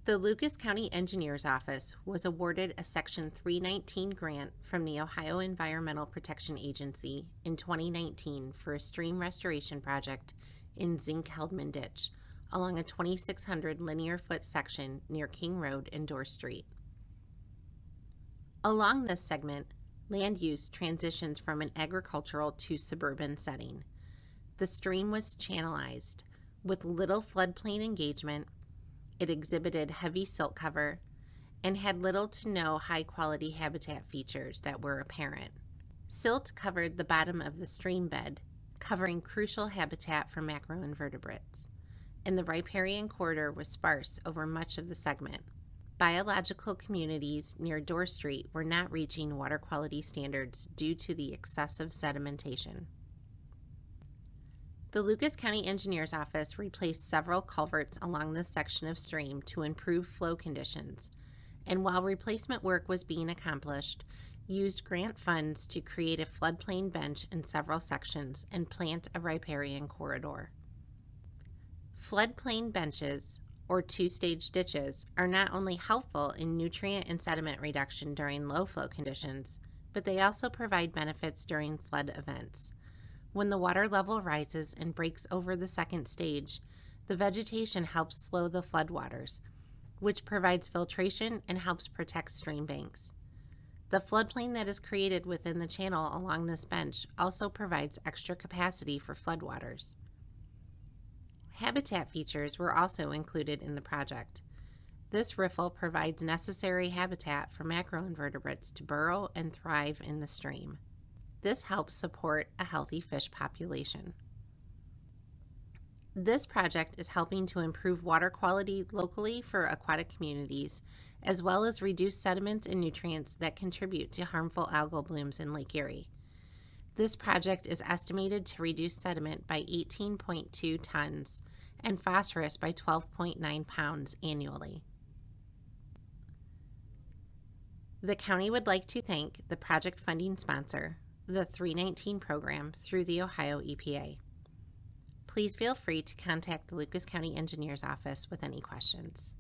The Lucas County Engineers Office was awarded a Section 319 grant from the Ohio Environmental Protection Agency in 2019 for a stream restoration project in Zink Heldman Ditch along a 2,600 linear foot section near King Road and Dorr Street. Along this segment, land use transitions from an agricultural to suburban setting. The stream was channelized with little floodplain engagement. It exhibited heavy silt cover and had little to no high-quality habitat features that were apparent. Silt covered the bottom of the stream bed, covering crucial habitat for macroinvertebrates, and the riparian corridor was sparse over much of the segment. Biological communities near Dorr Street were not reaching water quality standards due to the excessive sedimentation. The Lucas County Engineers Office replaced several culverts along this section of stream to improve flow conditions, and while replacement work was being accomplished, used grant funds to create a floodplain bench in several sections and plant a riparian corridor. Floodplain benches, or two-stage ditches, are not only helpful in nutrient and sediment reduction during low flow conditions, but they also provide benefits during flood events. When the water level rises and breaks over the second stage, the vegetation helps slow the floodwaters, which provides filtration and helps protect stream banks. The floodplain that is created within the channel along this bench also provides extra capacity for floodwaters. Habitat features were also included in the project. This riffle provides necessary habitat for macroinvertebrates to burrow and thrive in the stream. This helps support a healthy fish population. This project is helping to improve water quality locally for aquatic communities, as well as reduce sediments and nutrients that contribute to harmful algal blooms in Lake Erie. This project is estimated to reduce sediment by 18.2 tons and phosphorus by 12.9 pounds annually. The county would like to thank the project funding sponsor, the 319 program, through the Ohio EPA. Please feel free to contact the Lucas County Engineers Office with any questions.